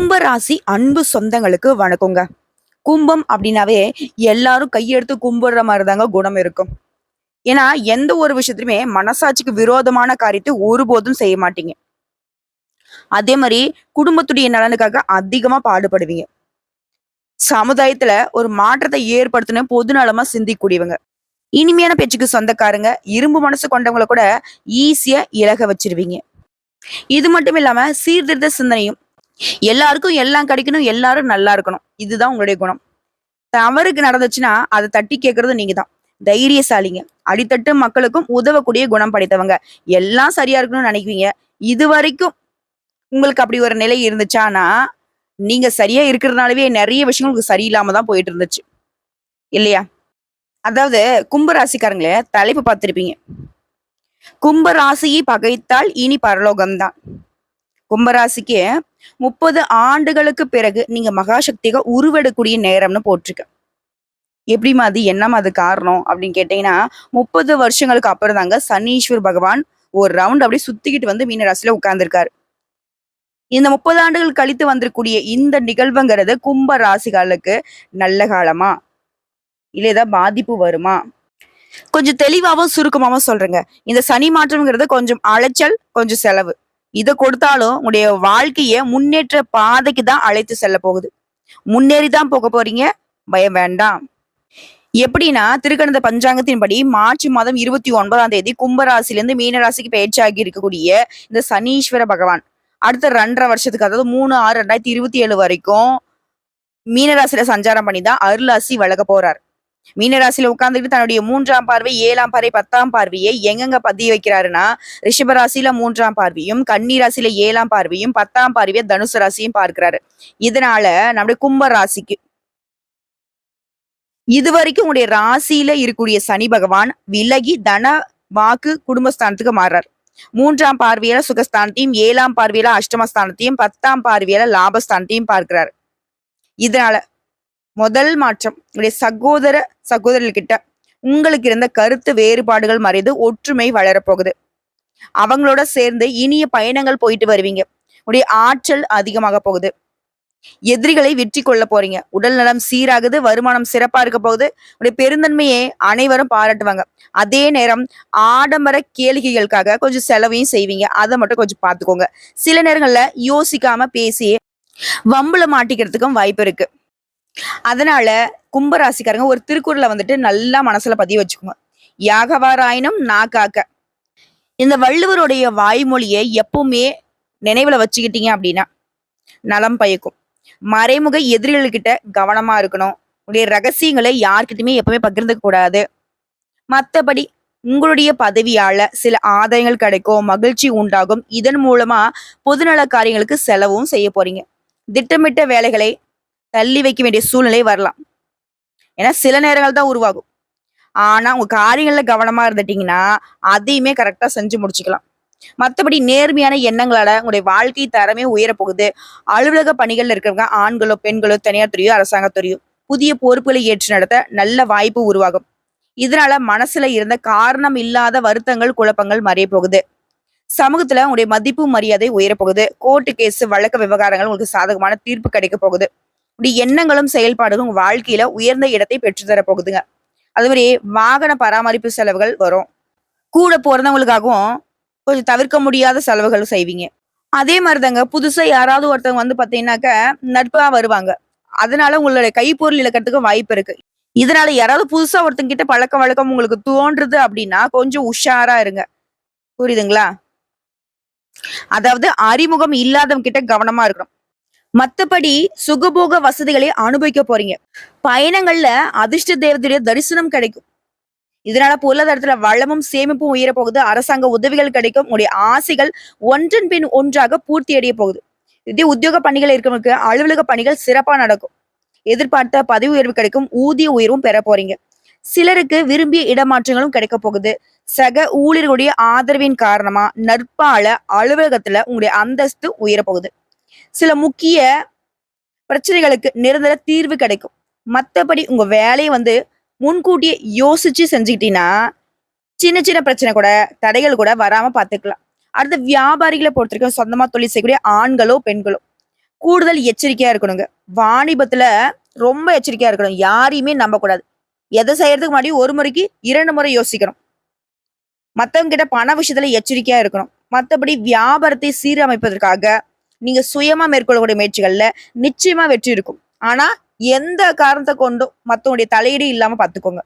கும்பராசி அன்பு சொந்தங்களுக்கு வணக்கங்க. கும்பம் அப்படின்னாவே எல்லாரும் கையெடுத்து கும்பிடுற மாதிரி தாங்க குணம் இருக்கும். ஏன்னா எந்த ஒரு விஷயத்திலுமே மனசாட்சிக்கு விரோதமான காரியத்தை ஒருபோதும் செய்ய மாட்டீங்க. அதே மாதிரி குடும்பத்துடைய நலனுக்காக அதிகமா பாடுபடுவீங்க. சமுதாயத்துல ஒரு மாற்றத்தை ஏற்படுத்தணும் பொது நலமா சிந்திக்கூடியவங்க. இனிமையான பேச்சுக்கு சொந்தக்காரங்க, இரும்பு மனசு கொண்டவங்களை கூட ஈஸியா இலக வச்சிருவீங்க. இது மட்டும் இல்லாம சீர்திருத்த சிந்தனையும், எல்லாருக்கும் எல்லாம் கிடைக்கணும், எல்லாரும் நல்லா இருக்கணும். இதுதான் உங்களுடைய குணம். தவறுக்கு நடந்துச்சுன்னா அதை தட்டி கேட்கறது நீங்க தான். தைரியசாலிங்க. அடித்தட்டு மக்களுக்கும் உதவக்கூடிய குணம் படைத்தவங்க. எல்லாம் சரியா இருக்கணும்னு நினைக்குவீங்க. இது வரைக்கும் உங்களுக்கு அப்படி ஒரு நிலை இருந்துச்சானா, நீங்க சரியா இருக்கிறதுனாலவே நிறைய விஷயங்கள் உங்களுக்கு சரியில்லாம தான் போயிட்டு இருந்துச்சு. இல்லையா? அதாவது கும்பராசிக்காரங்கள தலைப்பு பார்த்திருப்பீங்க. கும்பராசியை பகைத்தால் இனி பரலோகம்தான். கும்பராசிக்கு 30 ஆண்டுகளுக்கு பிறகு நீங்க மகாசக்திగా உருவெடுக்கூடிய நேரம்னு போட்டிருக்கு. எப்படிமா அது, என்னமா அது காரணம் அப்படின்னு கேட்டீங்கன்னா, 30 வருஷங்களுக்கு அப்புறம் தாங்க சனீஸ்வர் பகவான் ஒரு ரவுண்ட் அப்படியே சுத்திக்கிட்டு வந்து மீன ராசியில உட்கார்ந்துருக்காரு. இந்த 30 ஆண்டுகள் கழித்து வந்திருக்கூடிய இந்த நிகழ்வுங்கிறது கும்ப ராசிகளுக்கு நல்ல காலமா, இல்ல ஏதாவது பாதிப்பு வருமா? கொஞ்சம் தெளிவாவும் சுருக்கமாவும் சொல்றேங்க. இந்த சனி மாற்றம்ங்கிறது கொஞ்சம் அலைச்சல், கொஞ்சம் செலவு. இத கொடுத்தாலும் உங்களுடைய வாழ்க்கைய முன்னேற்ற பாதைக்கு தான் அழைத்து செல்ல போகுது. முன்னேறி தான் போக போறீங்க. பயம் வேண்டாம். எப்படின்னா, திருக்கணித பஞ்சாங்கத்தின்படி மார்ச் மாதம் 29ஆம் தேதி கும்பராசிலிருந்து மீனராசிக்கு பெயர்ச்சியாகி இருக்கக்கூடிய இந்த சனீஸ்வர பகவான் அடுத்த 2.5 வருஷத்துக்கு, அதாவது 3/6/2027 வரைக்கும் மீனராசியில சஞ்சாரம் பண்ணி தான் அருளாசி வழங்க போறார். மீனராசியில உட்கார்ந்துட்டு தன்னுடைய 3ஆம் பார்வை, 7ஆம் பார்வை, 10ஆம் பார்வையை எங்கெங்க பதிய வைக்கிறாருன்னா, ரிஷபராசியில 3ஆம் பார்வையும், கன்னி ராசியில 7ஆம் பார்வையும், 10ஆம் பார்வையை தனுசு ராசியும் பார்க்கிறாரு. இதனால நம்முடைய கும்ப ராசிக்கு இதுவரைக்கும் உங்களுடைய ராசியில இருக்கக்கூடிய சனி பகவான் விலகி தன வாக்கு குடும்பஸ்தானத்துக்கு மாறுறார். 3ஆம் பார்வையில சுகஸ்தானத்தையும், 7ஆம் பார்வையில அஷ்டமஸ்தானத்தையும், 10ஆம் பார்வையில லாபஸ்தானத்தையும் பார்க்கிறார். இதனால முதல் மாற்றம், உங்களுடைய சகோதர சகோதரர்கிட்ட உங்களுக்கு இருந்த கருத்து வேறுபாடுகள் மறைந்து ஒற்றுமை வளரப்போகுது. அவங்களோட சேர்ந்து இனிய பயணங்கள் போயிட்டு வருவீங்க. உடைய ஆற்றல் அதிகமாக போகுது. எதிரிகளை வெற்றி கொள்ள போறீங்க. உடல் நலம் சீராகுது. வருமானம் சிறப்பா இருக்க போகுது. உடைய பெருந்தன்மையை அனைவரும் பாராட்டுவாங்க. அதே நேரம் ஆடம்பர கேளிக்கைகளுக்காக கொஞ்சம் செலவையும் செய்வீங்க. அதை மட்டும் கொஞ்சம் பார்த்துக்கோங்க. சில நேரங்கள்ல யோசிக்காம பேசி வம்புல மாட்டிக்கிறதுக்கும் வாய்ப்பு இருக்கு. அதனால கும்பராசிக்காரங்க ஒரு திருக்குறளை வந்துட்டு நல்லா மனசுல பதிய வச்சுக்கோங்க. யாகவாராயினும் நான் காக்க. இந்த வள்ளுவருடைய வாய்மொழியை எப்பவுமே நினைவுல வச்சுக்கிட்டீங்க அப்படின்னா நலம் பயக்கும். மறைமுக எதிரிகள்கிட்ட கவனமா இருக்கணும். உங்களுடைய ரகசியங்களை யார்கிட்டயுமே எப்பவுமே பகிர்ந்துக்க கூடாது. மத்தபடி உங்களுடைய பதவியால சில ஆதாயங்கள் கிடைக்கும், மகிழ்ச்சி உண்டாகும். இதன் மூலமா பொதுநல காரியங்களுக்கு செலவும் செய்ய போறீங்க. திட்டமிட்ட வேலைகளை தள்ளி வைக்க வேண்டிய சூழ்நிலை வரலாம். ஏன்னா சில நேரங்கள் தான் உருவாகும். ஆனா உங்க காரியங்கள்ல கவனமா இருந்துட்டீங்கன்னா அதையுமே கரெக்டா செஞ்சு முடிச்சுக்கலாம். மற்றபடி நேர்மையான எண்ணங்களால உங்களுடைய வாழ்க்கை தரமே உயரப்போகுது. அலுவலக பணிகள்ல இருக்கிறவங்க ஆண்களோ பெண்களோ தனியார் துறையோ அரசாங்கத்துறையோ புதிய பொறுப்புகளை ஏற்று நடத்த நல்ல வாய்ப்பு உருவாகும். இதனால மனசுல இருந்த காரணம் இல்லாத வருத்தங்கள், குழப்பங்கள் மறைய போகுது. சமூகத்துல உங்களுடைய மதிப்பு மரியாதை உயரப்போகுது. கோர்ட்டு கேஸ், வழக்கு விவகாரங்கள் உங்களுக்கு சாதகமான தீர்ப்பு கிடைக்க போகுது. இப்படி எண்ணங்களும் செயல்பாடுகளும் உங்க வாழ்க்கையில உயர்ந்த இடத்தை பெற்றுத்தர போகுதுங்க. அது மாதிரி வாகன பராமரிப்பு செலவுகள் வரும். கூட பிறந்தவங்களுக்காகவும் கொஞ்சம் தவிர்க்க முடியாத செலவுகள் செய்வீங்க. அதே மாதிரிதாங்க புதுசா யாராவது ஒருத்தவங்க வந்து பாத்தீங்கன்னாக்க நட்பா வருவாங்க. அதனால உங்களுடைய கைப்பொருள் இழக்கிறதுக்கு வாய்ப்பு இருக்கு. இதனால யாராவது புதுசா ஒருத்தங்க கிட்ட பழக்க வழக்கம் உங்களுக்கு தோன்றுது அப்படின்னா கொஞ்சம் உஷாரா இருங்க. புரியுதுங்களா? அதாவது அறிமுகம் இல்லாதவங்க கிட்ட கவனமா இருக்கணும். மத்தபடி சுகபோக வசதிகளை அனுபவிக்க போறீங்க. பயணங்கள்ல அதிர்ஷ்ட தேவதையுடைய தரிசனம் கிடைக்கும். இதனால பொருளாதாரத்துல வளமும் சேமிப்பும் உயர போகுது. அரசாங்க உதவிகள் கிடைக்கும். உங்களுடைய ஆசைகள் ஒன்றன் பின் ஒன்றாக பூர்த்தி அடைய போகுது. இதே உத்தியோக பணிகள் இருக்கிறவங்களுக்கு அலுவலக பணிகள் சிறப்பா நடக்கும். எதிர்பார்த்த பதவி உயர்வு கிடைக்கும். ஊதிய உயர்வும் பெற போறீங்க. சிலருக்கு விரும்பிய இடமாற்றங்களும் கிடைக்க போகுது. சக ஊழியர்களுடைய ஆதரவின் காரணமா நட்பால அலுவலகத்துல உங்களுடைய அந்தஸ்து உயர போகுது. சில முக்கிய பிரச்சனைகளுக்கு நிரந்தர தீர்வு கிடைக்கும். மத்தபடி உங்க வேலையை வந்து முன்கூட்டியே யோசிச்சு செஞ்சுக்கிட்டீங்கன்னா சின்ன சின்ன பிரச்சனை கூட, தடைகள் கூட வராம பாத்துக்கலாம். அடுத்த வியாபாரிகளை பொறுத்த வரைக்கும் சொந்தமா தொழில் செய்யக்கூடிய ஆண்களோ பெண்களோ கூடுதல் எச்சரிக்கையா இருக்கணுங்க. வாணிபத்துல ரொம்ப எச்சரிக்கையா இருக்கணும். யாரையுமே நம்பக்கூடாது. எத செய்யறதுக்கு முன்னாடி ஒரு முறைக்கு 2 முறை யோசிக்கணும். மத்தவங்க கிட்ட பண விஷயத்துல எச்சரிக்கையா இருக்கணும். மத்தபடி வியாபாரத்தை சீரமைப்பதற்காக நீங்க சுயமா மேற்கொள்ளக்கூடிய முயற்சிகள்ல நிச்சயமா வெற்றி இருக்கும். ஆனா, எந்த காரணத்த கொண்டும் மத்தவங்களுடைய தலையீடு இல்லாம பாத்துக்கோங்க.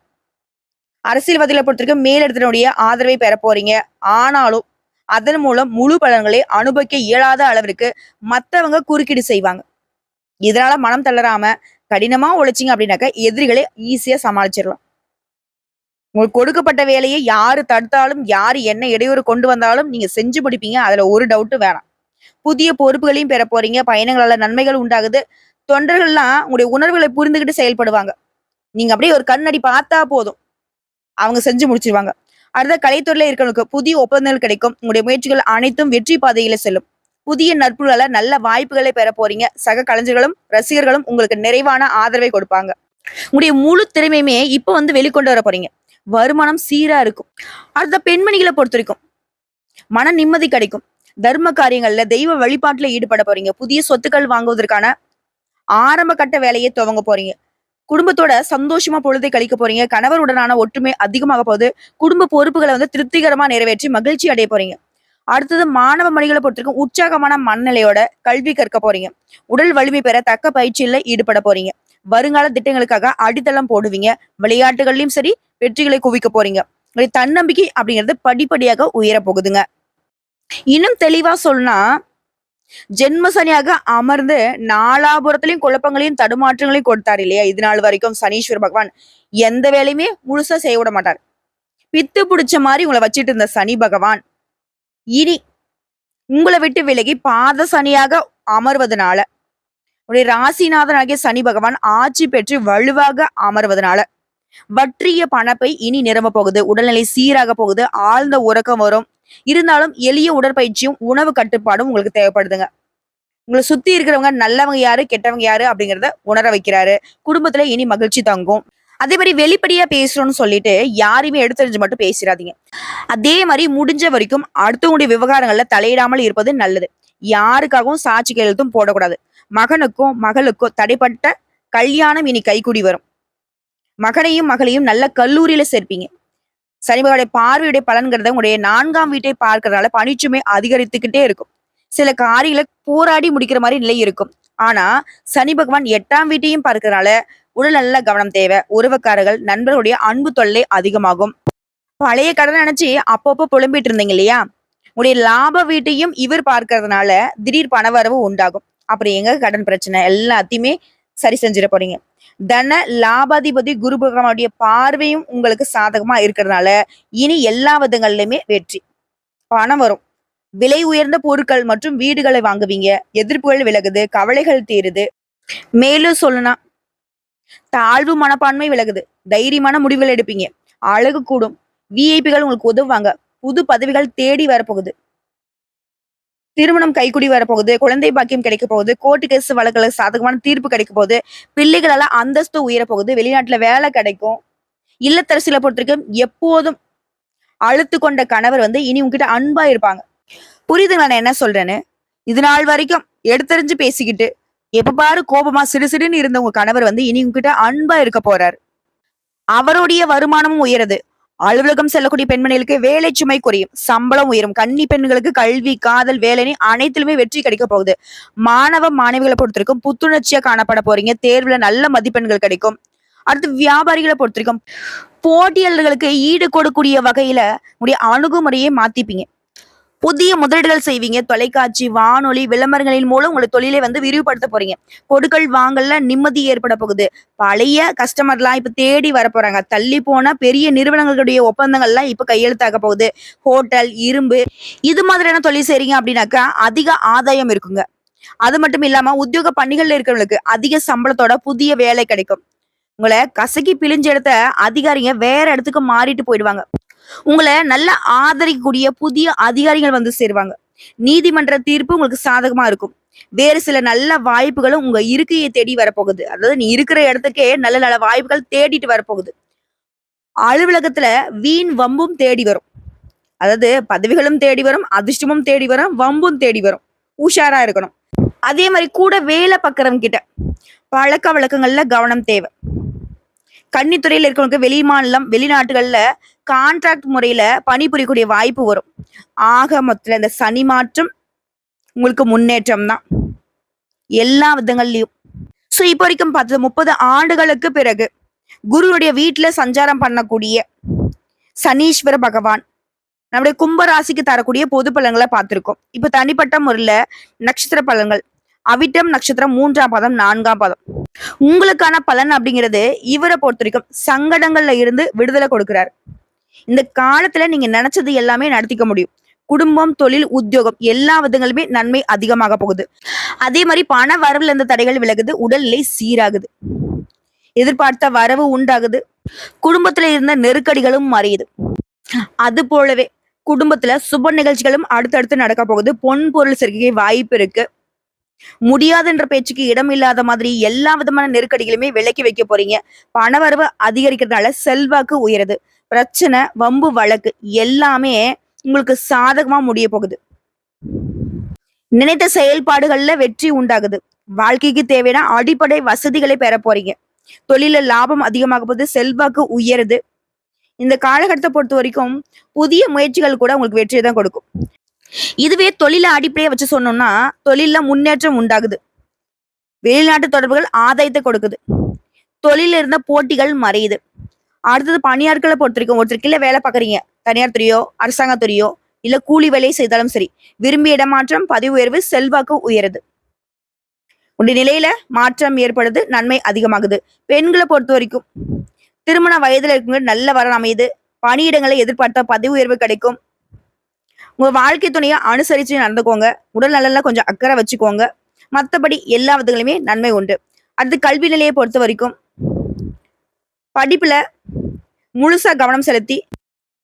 அரசியல்வாதிகளை பொறுத்தவரைக்கும் மேலிடத்தினுடைய ஆதரவை பெற போறீங்க. ஆனாலும், அதன் மூலம் முழு பலன்களை அனுபவிக்க இயலாத அளவிற்கு மத்தவங்க குறுக்கீடு செய்வாங்க. இதனால மனம் தளராம கடினமா உழைச்சீங்க அப்படின்னாக்க எதிரிகளை ஈஸியா சமாளிச்சிடலாம். உங்களுக்கு கொடுக்கப்பட்ட வேலையை யாரு தடுத்தாலும், யாரு என்ன இடையூறு கொண்டு வந்தாலும் நீங்க செஞ்சு முடிப்பீங்க. அதுல ஒரு டவுட்டும் வேணாம். புதிய பொறுப்புகளையும் பெற போறீங்க. பயணங்களால நன்மைகள் உண்டாகுது. தொண்டர்கள்லாம் உங்களுடைய உணர்வுகளை புரிந்துகிட்டு செயல்படுவாங்க. நீங்க அப்படியே ஒரு கண்ணடி பார்த்தா போதும். அவங்க செஞ்சு முடிச்சிருவாங்க. அடுத்த கலைத்துறையில இருக்கிறவங்களுக்கு புதிய ஒப்பந்தங்கள் கிடைக்கும். உங்களுடைய முயற்சிகள் அனைத்தும் வெற்றி பாதையில செல்லும். புதிய நட்புகளால நல்ல வாய்ப்புகளை பெற போறீங்க. சக கலைஞர்களும், ரசிகர்களும் உங்களுக்கு நிறைவான ஆதரவை கொடுப்பாங்க. உங்களுடைய முழு திறமையுமே இப்ப வந்து வெளிக்கொண்டு வர போறீங்க. வருமானம் சீரா இருக்கும். அடுத்த பெண்மணிகளை பொறுத்தவரைக்கும் மன நிம்மதி கிடைக்கும். தர்ம காரியங்கள்ல தெய்வ வழிபாட்டுல ஈடுபட போறீங்க. புதிய சொத்துக்கள் வாங்குவதற்கான ஆரம்ப கட்ட வேலையை துவங்க போறீங்க. குடும்பத்தோட சந்தோஷமா பொழுதை கழிக்க போறீங்க. கணவருடனான ஒற்றுமை அதிகமாக போகுது. குடும்ப பொறுப்புகளை வந்து திருப்திகரமா நிறைவேற்றி மகிழ்ச்சி அடைய போறீங்க. அடுத்தது மாணவ மணிகளை பொறுத்தவரைக்கும் உற்சாகமான மனநிலையோட கல்வி கற்க போறீங்க. உடல் வலிமை பெற தக்க பயிற்சியில ஈடுபட போறீங்க. வருங்கால திட்டங்களுக்காக அடித்தளம் போடுவீங்க. விளையாட்டுகள்லயும் சரி வெற்றிகளை குவிக்க போறீங்க. உங்களுடைய தன்னம்பிக்கை அப்படிங்கிறது படிப்படியாக உயர போகுதுங்க. இன்னும் தெளிவா சொன்னா ஜென்ம சனியாக அமர்ந்து நாலாபுரத்திலையும் குழப்பங்களையும் தடுமாற்றங்களையும் கொடுத்தாரு இல்லையா? இது நாள் வரைக்கும் சனீஸ்வர பகவான் எந்த வேலையுமே முழுசா செய்ய விட மாட்டார். பித்து பிடிச்ச மாதிரி உங்களை வச்சிட்டு இருந்த சனி பகவான் இனி உங்களை விட்டு விலகி பாத சனியாக அமர்வதனால உடைய ராசிநாதனாகிய சனி பகவான் ஆட்சி பெற்று வலுவாக அமர்வதனால வற்றிய பணப்பை இனி நிரம்ப போகுது. உடல்நிலை சீராக போகுது. ஆழ்ந்த உறக்கம் வரும். இருந்தாலும் எளிய உடற்பயிற்சியும் உணவு கட்டுப்பாடும் உங்களுக்கு தேவைப்படுதுங்க. உங்களை சுத்தி இருக்கிறவங்க நல்லவங்க யாரு கெட்டவங்க யாரு அப்படிங்கிறத உணர வைக்கிறாரு. குடும்பத்துல இனி மகிழ்ச்சி தங்கும். அதே மாதிரி வெளிப்படையா பேசுறோம்னு சொல்லிட்டு யாரையுமே எடுத்தறிஞ்சு மட்டும் பேசிடாதீங்க. அதே மாதிரி முடிஞ்ச வரைக்கும் அடுத்தவங்களுடைய விவகாரங்கள்ல தலையிடாமல் இருப்பது நல்லது. யாருக்காகவும் சாட்சி கையெழுத்தும் போடக்கூடாது. மகனுக்கும் மகளுக்கோ தடைப்பட்ட கல்யாணம் இனி கைகூடி வரும். மகனையும் மகளையும் நல்ல கல்லூரியில சேர்ப்பீங்க. சனிபகவானுடைய பார்வையுடைய பலன்கிறத உங்களுடைய 4ஆம் வீட்டை பார்க்கறதுனால பணிச்சுமை அதிகரித்துக்கிட்டே இருக்கும். சில காரியங்களை போராடி முடிக்கிற மாதிரி நிலை இருக்கும். ஆனா சனி பகவான் 8ஆம் வீட்டையும் பார்க்கறதுனால உடல் நல்ல கவனம் தேவை. உறவுக்காரர்கள் நண்பர்களுடைய அன்பு தொல்லை அதிகமாகும். பழைய கடன் நினைச்சு அப்பப்போ புலம்பிட்டு இருந்தீங்க இல்லையா? உங்களுடைய லாப வீட்டையும் இவர் பார்க்கறதுனால திடீர் பணவரவு உண்டாகும். அப்புறம் எங்க கடன் பிரச்சனை எல்லாத்தையுமே சரி செஞ்சிட போறீங்க. தன லாபாதிபதி குரு பகவானுடைய பார்வையும் உங்களுக்கு சாதகமா இருக்கிறதுனால இனி எல்லா விதங்கள்லயுமே வெற்றி. பணம் வரும். விலை உயர்ந்த பொருட்கள் மற்றும் வீடுகளை வாங்குவீங்க. எதிர்ப்புகள் விலகுது. கவலைகள் தீருது. மேலும் சொல்லணும், தாழ்வு மனப்பான்மை விலகுது. தைரியமான முடிவுகள் எடுப்பீங்க. அழகு கூடும். விஐபிகள் உங்களுக்கு உதவுவாங்க. புது பதவிகள் தேடி வரப்போகுது. திருமணம் கைக்குடி வரப்போகுது. குழந்தை பாக்கியம் கிடைக்க போகுது. கோர்ட்டு கேஸ் வழக்குல சாதகமான தீர்ப்பு கிடைக்க போகுது. பிள்ளைகளால அந்தஸ்து உயர போகுது. வெளிநாட்டுல வேலை கிடைக்கும். இல்லத்தரசில பொறுத்தவரைக்கும் எப்போதும் அழுத்து கொண்ட கணவர் வந்து இனி உங்ககிட்ட அன்பா இருப்பாங்க. புரியுதுங்களா நான் என்ன சொல்றேன்னு? இது நாள் வரைக்கும் எடுத்தறிஞ்சு பேசிக்கிட்டு எப்ப பாரு கோபமா சிடுசிடுன்னு இருந்த உங்க கணவர் வந்து இனி உங்ககிட்ட அன்பா இருக்க போறாரு. அவருடைய வருமானமும் உயருது. அலுவலகம் செல்லக்கூடிய பெண்மணிகளுக்கு வேலை சுமை குறையும். சம்பளம் உயரும். கன்னி பெண்களுக்கு கல்வி, காதல், வேலைன்னு அனைத்திலுமே வெற்றி கிடைக்க போகுது. மாணவ மாணவிகளை பொறுத்திருக்கும் புத்துணர்ச்சியா காணப்பட போறீங்க. தேர்வுல நல்ல மதிப்பெண்கள் கிடைக்கும். அடுத்து வியாபாரிகளை பொறுத்திருக்கும் போட்டியாளர்களுக்கு ஈடு கொடுக்கூடிய வகையில உடைய அணுகுமுறையை மாத்திப்பீங்க. புதிய முதலீடுகள் செய்வீங்க. தொலைக்காட்சி, வானொலி, விளம்பரங்களின் மூலம் உங்களை தொழிலை வந்து விரிவுபடுத்த போறீங்க. கொடுக்கல் வாங்கல்ல நிம்மதி ஏற்பட போகுது. பழைய கஸ்டமர்லாம் இப்ப தேடி வர போறாங்க. தள்ளி போன பெரிய நிறுவனங்களுடைய ஒப்பந்தங்கள்லாம் இப்ப கையெழுத்தாக போகுது. ஹோட்டல், இரும்பு இது மாதிரியான தொழில் செய்றீங்க அப்படின்னாக்கா அதிக ஆதாயம் இருக்குங்க. அது மட்டும் இல்லாம உத்தியோக பணிகள்ல இருக்கிறவங்களுக்கு அதிக சம்பளத்தோட புதிய வேலை கிடைக்கும். உங்களை கசக்கி பிழிஞ்சு எடுத்த அதிகாரிங்க வேற இடத்துக்கு மாறிட்டு போயிடுவாங்க. உங்களை நல்ல ஆதரிக்கக்கூடிய புதிய அதிகாரிகள் வந்து சேருவாங்க. நீதிமன்ற தீர்ப்பு உங்களுக்கு சாதகமா இருக்கும். வேறு சில நல்ல வாய்ப்புகளும் உங்க இருக்கையை தேடி வரப்போகுது. அதாவது நீ இருக்கிற இடத்துக்கே நல்ல நல்ல வாய்ப்புகள் தேடிட்டு வரப்போகுது. அலுவலகத்துல வீண் வம்பும் தேடி வரும். அதாவது பதவிகளும் தேடி வரும், அதிர்ஷ்டமும் தேடி வரும், வம்பும் தேடி வரும். உஷாரா இருக்கணும். அதே மாதிரி கூட வேலை பார்க்குறவங்க கிட்ட பழக்க வழக்கங்கள்ல கவனம் தேவை. கன்னித்துறையில இருக்கிறவங்களுக்கு வெளி மாநிலம், வெளிநாட்டுகள்ல கான்ட்ராக்ட் முறையில பணிபுரியக்கூடிய வாய்ப்பு வரும். ஆக மொத்தத்துல இந்த சனி மாற்றம் உங்களுக்கு முன்னேற்றம் தான் எல்லா விதங்கள்லயும். ஸோ இப்போ வரைக்கும் பார்த்தது 30 ஆண்டுகளுக்கு பிறகு குருவுடைய வீட்டுல சஞ்சாரம் பண்ணக்கூடிய சனீஸ்வர பகவான் நம்முடைய கும்பராசிக்கு தரக்கூடிய பொது பலன்களை பார்த்திருக்கோம். இப்ப தனிப்பட்ட முறையில நட்சத்திர பலன்கள், அவிட்டம் நட்சத்திரம் 3ஆம் பாதம் 4ஆம் பாதம் உங்களுக்கான பலன் அப்படிங்கிறது இவரை பொறுத்த வரைக்கும் சங்கடங்கள்ல இருந்து விடுதலை கொடுக்கிறார். இந்த காலத்துல நீங்க நினைச்சது எல்லாமே நடத்திக்க முடியும். குடும்பம், தொழில், உத்தியோகம் எல்லா விதங்களுமே நன்மை அதிகமாக போகுது. அதே மாதிரி பண வரவுல இருந்த தடைகள் விலகுது, உடல்நிலை சீராகுது, எதிர்பார்த்த வரவு உண்டாகுது, குடும்பத்துல இருந்த நெருக்கடிகளும் மறையுது. அது போலவே குடும்பத்துல சுப நிகழ்ச்சிகளும் அடுத்தடுத்து நடக்க போகுது. பொன் பொருள் சேர்க்கை வாய்ப்பு இருக்கு. முடியாதுன்ற பேச்சுக்கு இடம் இல்லாத மாதிரி எல்லா விதமான நெருக்கடிகளுமே விலக்கி வைக்க போறீங்க. பணவரவு அதிகரிக்கிறதுனால செல்வாக்கு உயருது. பிரச்சனை, வம்பு, வழக்கு எல்லாமே உங்களுக்கு சாதகமா முடிய போகுது. நினைத்த செயல்பாடுகள்ல வெற்றி உண்டாகுது. வாழ்க்கைக்கு தேவையான அடிப்படை வசதிகளை பெற போறீங்க. தொழில லாபம் அதிகமாக போகுது, செல்வாக்கு உயருது. இந்த காலகட்டத்தை பொறுத்த வரைக்கும் புதிய முயற்சிகள் கூட உங்களுக்கு வெற்றியை தான் கொடுக்கும். இதுவே தொழில அடிப்படையை வச்சு சொன்னோம்னா தொழில முன்னேற்றம் உண்டாகுது. வெளிநாட்டு தொடர்புகள் ஆதாயத்தை கொடுக்குது. தொழில இருந்த போட்டிகள் மறையுது. அடுத்தது பணியாட்களை பொறுத்த வரைக்கும் ஒருத்தர் கீழே வேலை பார்க்குறீங்க, தனியார் துறையோ அரசாங்கத்துறையோ இல்ல கூலி வேலையை செய்தாலும் சரி, விரும்பிய இடமாற்றம், பதவி உயர்வு, செல்வாக்கு உயருது. உடைய நிலையில மாற்றம் ஏற்படுது, நன்மை அதிகமாகுது. பெண்களை பொறுத்த வரைக்கும் திருமண வயதுல இருக்கவங்க நல்ல வரன் அமையுது. பணியிடங்களை எதிர்பார்த்த பதவி உயர்வு கிடைக்கும். உங்க வாழ்க்கை துணையை அனுசரிச்சு நடந்துக்கோங்க. உடல் நலன்ல கொஞ்சம் அக்கறை வச்சுக்கோங்க. மற்றபடி எல்லா விதங்களுமே நன்மை உண்டு. அடுத்து கல்வி நிலையை பொறுத்த வரைக்கும் படிப்புல முழுசா கவனம் செலுத்தி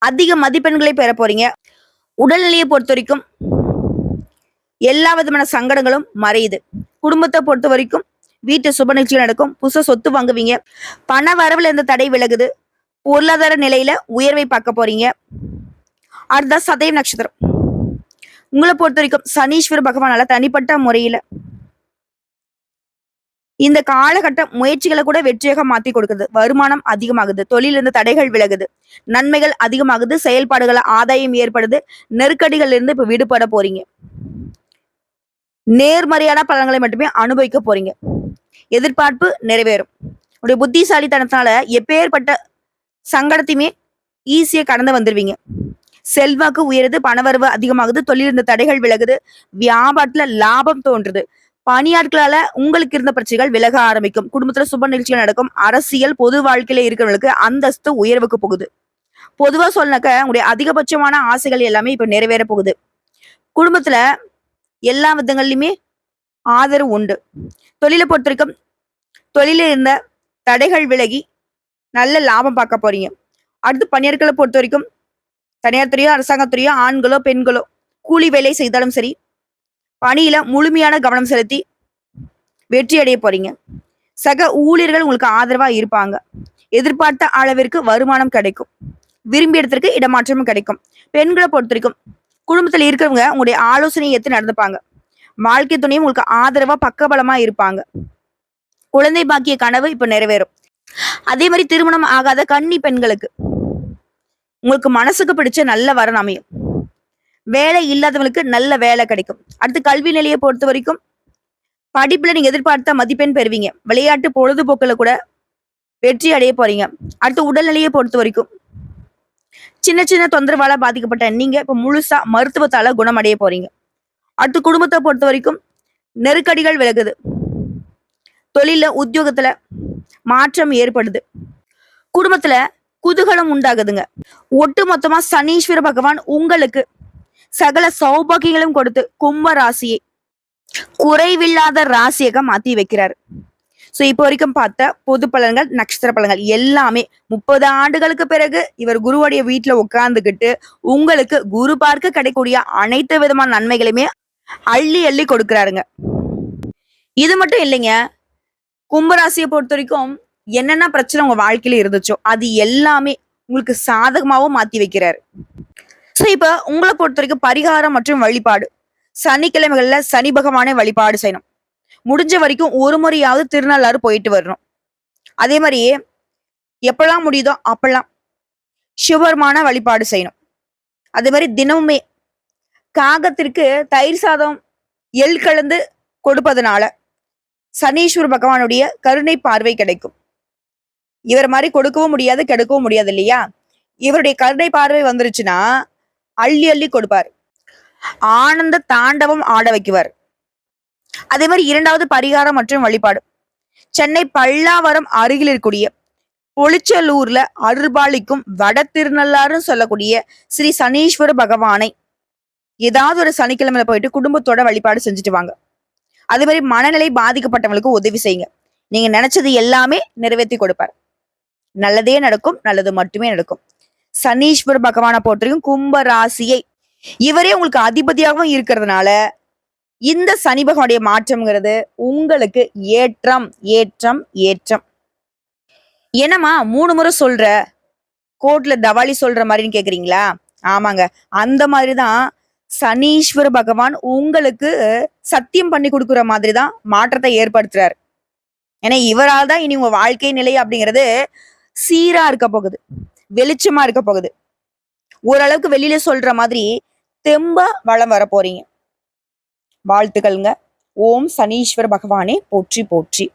அதிக மதிப்பெண்களை பெற போறீங்க. உடல்நிலையை பொறுத்த வரைக்கும் எல்லா விதமான சங்கடங்களும் மறையுது. குடும்பத்தை பொறுத்த வரைக்கும் வீட்டு சுப நிகழ்ச்சிகள் நடக்கும். புதுசா சொத்து வாங்குவீங்க. பண வரவுல இருந்த தடை விலகுது. பொருளாதார நிலையில உயர்வை பார்க்க போறீங்க. அடுத்த சதயம் நட்சத்திரம் உங்களை பொறுத்த வரைக்கும் சனீஸ்வர பகவானால தனிப்பட்ட முறையில இந்த காலகட்ட முயற்சிகளை கூட வெற்றியாக மாத்தி கொடுக்குது. வருமானம் அதிகமாகுது. தொழில் இருந்த தடைகள் விலகுது. நன்மைகள் அதிகமாகுது. செயல்பாடுகள் ஆதாயம் ஏற்படுது. நெருக்கடிகள் இருந்து இப்ப விடுபட போறீங்க. நேர்மறையான பலன்களை மட்டுமே அனுபவிக்க போறீங்க. எதிர்பார்ப்பு நிறைவேறும். உடைய புத்திசாலித்தனத்தினால எப்பேற்பட்ட சங்கடத்தையுமே ஈஸியா கடந்து வந்துருவீங்க. செல்வாக்கு உயருது. பணவரவு அதிகமாகுது. தொழில் இருந்த தடைகள் விலகுது. வியாபாரத்துல லாபம் தோன்றுது. பணியாட்களால உங்களுக்கு இருந்த பிரச்சனைகள் விலக ஆரம்பிக்கும். குடும்பத்துல சுப நிகழ்ச்சிகள் நடக்கும். அரசியல், பொது வாழ்க்கையில இருக்கிறவங்களுக்கு அந்தஸ்து உயர்வுக்கு போகுது. பொதுவா சொன்னாக்க உங்களுடைய அதிகபட்சமான ஆசைகள் எல்லாமே இப்ப நிறைவேற போகுது. குடும்பத்துல எல்லா விதங்கள்லயுமே ஆதரவு உண்டு. தொழிலை பொறுத்த வரைக்கும் தொழில இருந்த தடைகள் விலகி நல்ல லாபம் பார்க்க போறீங்க. அடுத்து பணியாட்களை பொறுத்த வரைக்கும் தனியார் துறையோ அரசாங்கத்துறையோ ஆண்களோ பெண்களோ கூலி வேலை செய்தாலும் சரி, பணியில முழுமையான கவனம் செலுத்தி வெற்றி அடைய போறீங்க. சக ஊழியர்கள் உங்களுக்கு ஆதரவா இருப்பாங்க. எதிர்பார்த்த அளவிற்கு வருமானம் கிடைக்கும். விரும்பிய இடத்திற்கு இடமாற்றமும் கிடைக்கும். பெண்களை பொறுத்த வரைக்கும் குடும்பத்துல இருக்கிறவங்க உங்களுடைய ஆலோசனையை ஏற்று நடந்துப்பாங்க. வாழ்க்கை துணையும் உங்களுக்கு ஆதரவா பக்கபலமா இருப்பாங்க. குழந்தை பாக்கிய கனவு இப்ப நிறைவேறும். அதே மாதிரி திருமணம் ஆகாத கன்னி பெண்களுக்கு உங்களுக்கு மனசுக்கு பிடிச்ச நல்ல வரன் அமையும். வேலை இல்லாதவங்களுக்கு நல்ல வேலை கிடைக்கும். அடுத்து கல்வி நிலையை பொறுத்த வரைக்கும் படிப்புல நீங்க எதிர்பார்த்த மதிப்பெண் பெறுவீங்க. விளையாட்டு பொழுதுபோக்குல கூட வெற்றி அடைய போறீங்க. அடுத்து உடல்நிலையை பொறுத்த வரைக்கும் சின்ன சின்ன தொந்தரவால பாதிக்கப்பட்ட நீங்க இப்ப முழுசா மருத்துவத்தால குணமடைய போறீங்க. அடுத்து குடும்பத்தை பொறுத்த வரைக்கும் நெருக்கடிகள் விலகுது. தொழில, உத்தியோகத்துல மாற்றம் ஏற்படுது. குடும்பத்துல குதூகலம் உண்டாகுதுங்க. ஒட்டு மொத்தமா சனீஸ்வர பகவான் உங்களுக்கு சகல சௌபாகியங்களும் கொடுத்து கும்ப ராசியை குறைவில்லாத ராசியாக மாத்தி வைக்கிறாரு. சோ இப்போ வரைக்கும் பார்த்த பொது பலன்கள், நட்சத்திர பலன்கள் எல்லாமே 30 ஆண்டுகளுக்கு பிறகு இவர் குருவுடைய வீட்டுல உட்கார்ந்துகிட்டு உங்களுக்கு குரு பார்க்க கிடைக்கக்கூடிய அனைத்து விதமான நன்மைகளையுமே அள்ளி அள்ளி கொடுக்கிறாருங்க. இது மட்டும் இல்லைங்க, கும்பராசியை பொறுத்த வரைக்கும் என்னென்ன பிரச்சனை உங்க வாழ்க்கையில இருந்துச்சோ அது எல்லாமே உங்களுக்கு சாதகமாவும் மாத்தி வைக்கிறாரு. சோ இப்ப உங்களை பொறுத்த வரைக்கும் பரிகாரம் மற்றும் வழிபாடு சனிக்கிழமைகள்ல சனி பகவானை வழிபாடு செய்யணும். முடிஞ்ச வரைக்கும் ஒரு முறையாவது திருநள்ளாறு போயிட்டு வரணும். அதே மாதிரி எப்பெல்லாம் முடியுதோ அப்பெல்லாம் சிவபெருமான வழிபாடு செய்யணும். அதே மாதிரி தினமுமே காகத்திற்கு தயிர் சாதம் எள் கலந்து கொடுப்பதனால சனீஸ்வர பகவானுடைய கருணை பார்வை கிடைக்கும். இவர் மாதிரி கொடுக்கவும் முடியாது, கெடுக்கவும் முடியாது இல்லையா? இவருடைய கருணை பார்வை வந்துருச்சுன்னா அள்ளி அள்ளி கொடுப்பார். ஆனந்த தாண்டவம் ஆட வைக்குவார். அதே மாதிரி இரண்டாவது பரிகாரம் மற்றும் வழிபாடு. சென்னை பல்லாவரம் அருகில் இருக்கக்கூடிய பொளிச்சலூர்ல அருள்பாலிக்கும் வட திருநள்ளாறுன்னு சொல்லக்கூடிய ஸ்ரீ சனீஸ்வர பகவானை ஏதாவது ஒரு சனிக்கிழமையில போயிட்டு குடும்பத்தோட வழிபாடு செஞ்சுட்டு வாங்க. அதே மாதிரி மனநிலை பாதிக்கப்பட்டவங்களுக்கு உதவி செய்யுங்க. நீங்க நினைச்சது எல்லாமே நிறைவேற்றி கொடுப்பார். நல்லதே நடக்கும், நல்லது மட்டுமே நடக்கும். சனீஸ்வர பகவானை போற்றியும் கும்ப ராசியை இவரே உங்களுக்கு அதிபதியாகவும் இருக்கிறதுனால இந்த சனி பகவானுடைய மாற்றம்ங்கிறது உங்களுக்கு ஏற்றம் ஏற்றம் ஏற்றம். என்னம்மா 3 முறை சொல்ற, கோர்ட்ல தவாலி சொல்ற மாதிரின்னு கேக்குறீங்களா? ஆமாங்க, அந்த மாதிரிதான் சனீஸ்வர பகவான் உங்களுக்கு சத்தியம் பண்ணி கொடுக்குற மாதிரிதான் மாற்றத்தை ஏற்படுத்துறாரு. ஏன்னா இவரால் தான் இனி உங்க வாழ்க்கை நிலை அப்படிங்கிறது சீரா இருக்க போகுது, வெளிச்சமா இருக்க போகுது. ஓரளவுக்கு வெளியில சொல்ற மாதிரி தெம்பா வளம் வர போறீங்க. வாழ்த்துக்கள்ங்க. ஓம் சனீஸ்வர பகவானே போற்றி போற்றி.